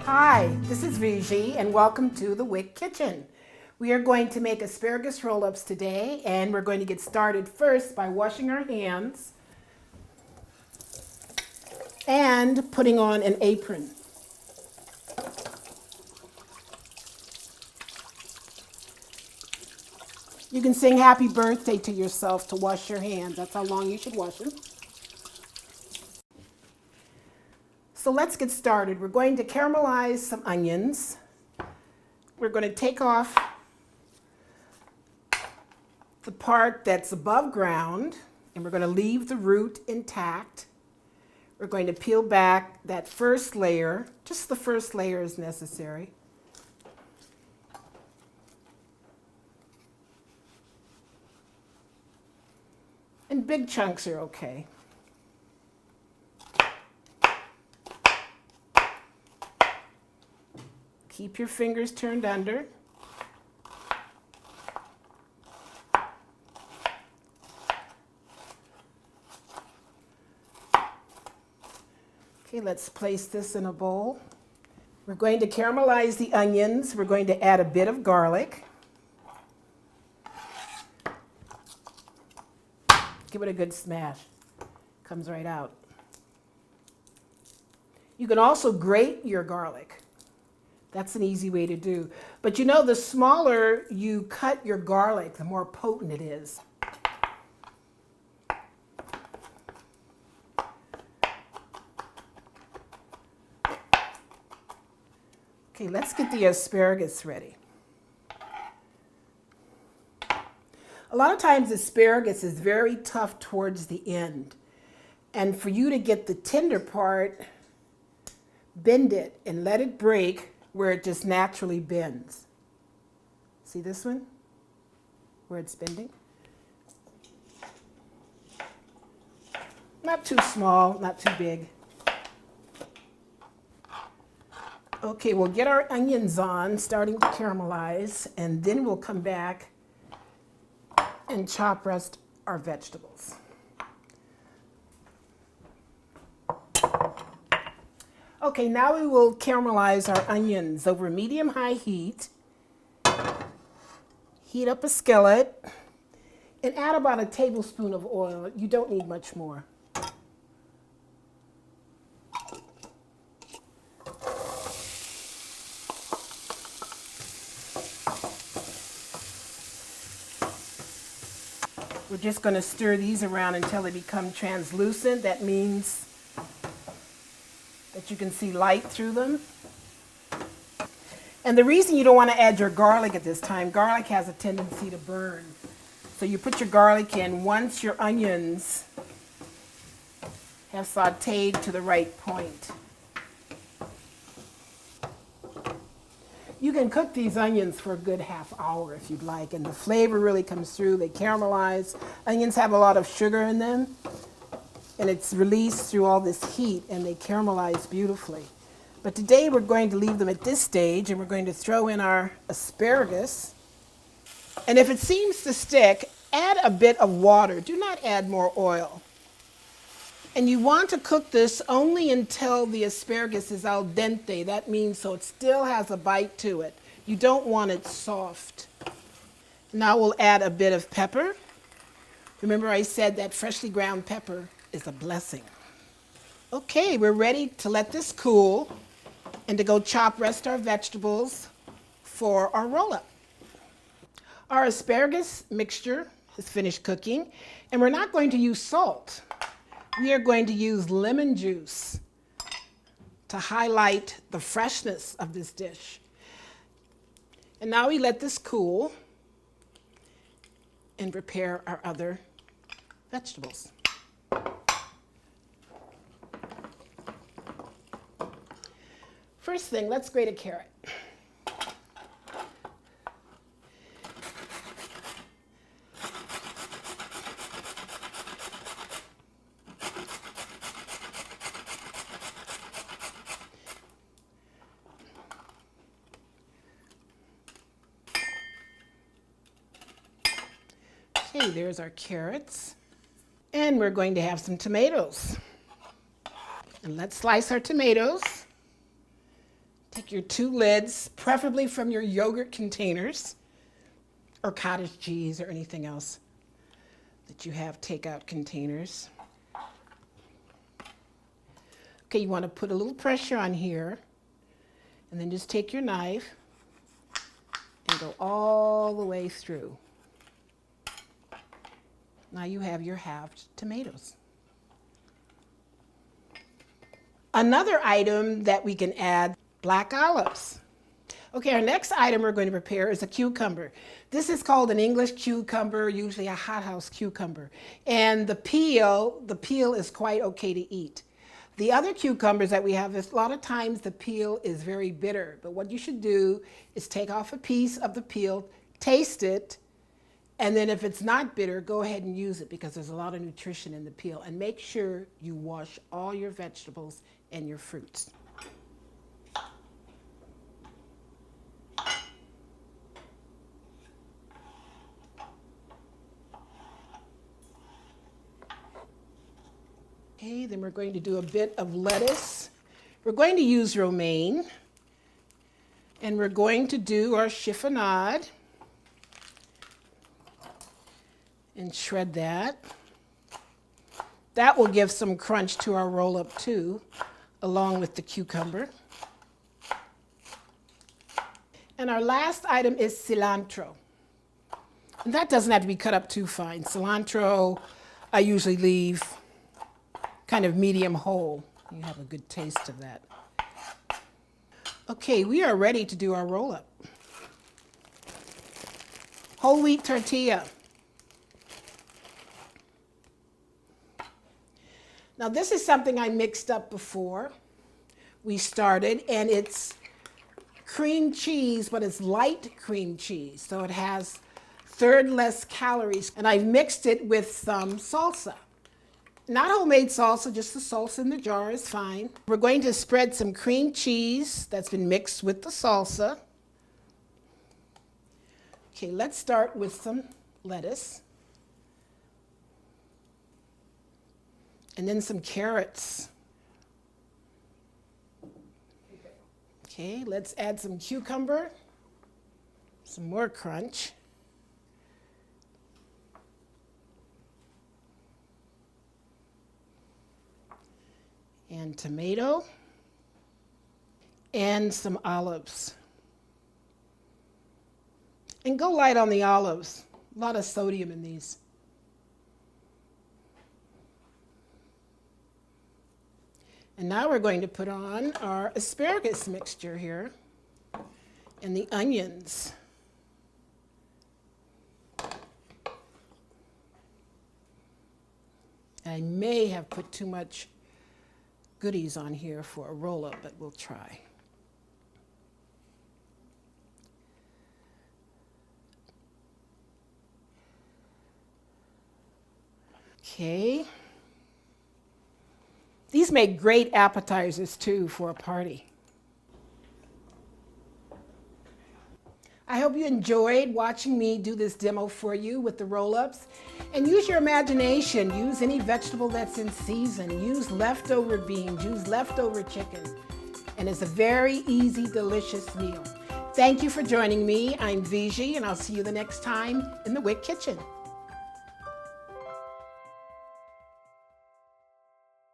Hi, this is Veggie and welcome to the WIC Kitchen. We are going to make asparagus roll-ups today, and we're going to get started first by washing our hands and putting on an apron. You can sing happy birthday to yourself to wash your hands. That's how long you should wash them. So let's get started. We're going to caramelize some onions. We're going to take off the part that's above ground, and we're going to leave the root intact. We're going to peel back that first layer. Just the first layer is necessary. And big chunks are okay. Keep your fingers turned under. Okay, let's place this in a bowl. We're going to caramelize the onions. We're going to add a bit of garlic. Give it a good smash. Comes right out. You can also grate your garlic. That's an easy way to do. But you know, the smaller you cut your garlic, the more potent it is. Okay, let's get the asparagus ready. A lot of times asparagus is very tough towards the end. And for you to get the tender part, bend it and let it break where it just naturally bends. See this one? Where it's bending? Not too small, not too big. Okay, we'll get our onions on, starting to caramelize, and then we'll come back and chop rest our vegetables. Okay, now we will caramelize our onions over medium-high heat. Heat up a skillet and add about a tablespoon of oil. You don't need much more. We're just going to stir these around until they become translucent. That means that you can see light through them. And the reason you don't want to add your garlic at this time, garlic has a tendency to burn. So you put your garlic in once your onions have sauteed to the right point. You can cook these onions for a good half hour if you'd like, and the flavor really comes through. They caramelize. Onions have a lot of sugar in them, and it's released through all this heat, and they caramelize beautifully. But today we're going to leave them at this stage, and we're going to throw in our asparagus. And if it seems to stick, add a bit of water. Do not add more oil. And you want to cook this only until the asparagus is al dente. That means so it still has a bite to it. You don't want it soft. Now we'll add a bit of pepper. Remember I said that freshly ground pepper is a blessing. Okay, we're ready to let this cool and to go chop rest our vegetables for our roll-up. Our asparagus mixture is finished cooking, and we're not going to use salt. We are going to use lemon juice to highlight the freshness of this dish. And now we let this cool and prepare our other vegetables. First thing, let's grate a carrot. Okay, there's our carrots. And we're going to have some tomatoes. And let's slice our tomatoes. Take your 2 lids, preferably from your yogurt containers or cottage cheese or anything else that you have takeout containers. Okay, you want to put a little pressure on here, and then just take your knife and go all the way through. Now you have your halved tomatoes. Another item that we can add, black olives. Okay, our next item we're going to prepare is a cucumber. This is called an English cucumber, usually a hothouse cucumber. And the peel is quite okay to eat. The other cucumbers that we have, a lot of times the peel is very bitter. But what you should do is take off a piece of the peel, taste it, and then if it's not bitter, go ahead and use it because there's a lot of nutrition in the peel. And make sure you wash all your vegetables and your fruits. Okay, then we're going to do a bit of lettuce. We're going to use romaine, and we're going to do our chiffonade and shred that. That will give some crunch to our roll-up too, along with the cucumber. And our last item is cilantro. And that doesn't have to be cut up too fine. Cilantro, I usually leave kind of medium whole. You have a good taste of that. Okay, we are ready to do our roll-up. Whole wheat tortilla. Now this is something I mixed up before we started, and it's cream cheese, but it's light cream cheese. So it has 1/3 less calories, and I've mixed it with some salsa. Not homemade salsa, just the salsa in the jar is fine. We're going to spread some cream cheese that's been mixed with the salsa. Okay, let's start with some lettuce. And then some carrots. Okay, let's add some cucumber, some more crunch. And tomato, and some olives. And go light on the olives. A lot of sodium in these. And now we're going to put on our asparagus mixture here and the onions. I may have put too much goodies on here for a roll-up, but we'll try. Okay. These make great appetizers too for a party. I hope you enjoyed watching me do this demo for you with the roll-ups. And use your imagination. Use any vegetable that's in season. Use leftover beans. Use leftover chicken. And it's a very easy, delicious meal. Thank you for joining me. I'm Veggie, and I'll see you the next time in the WIC Kitchen.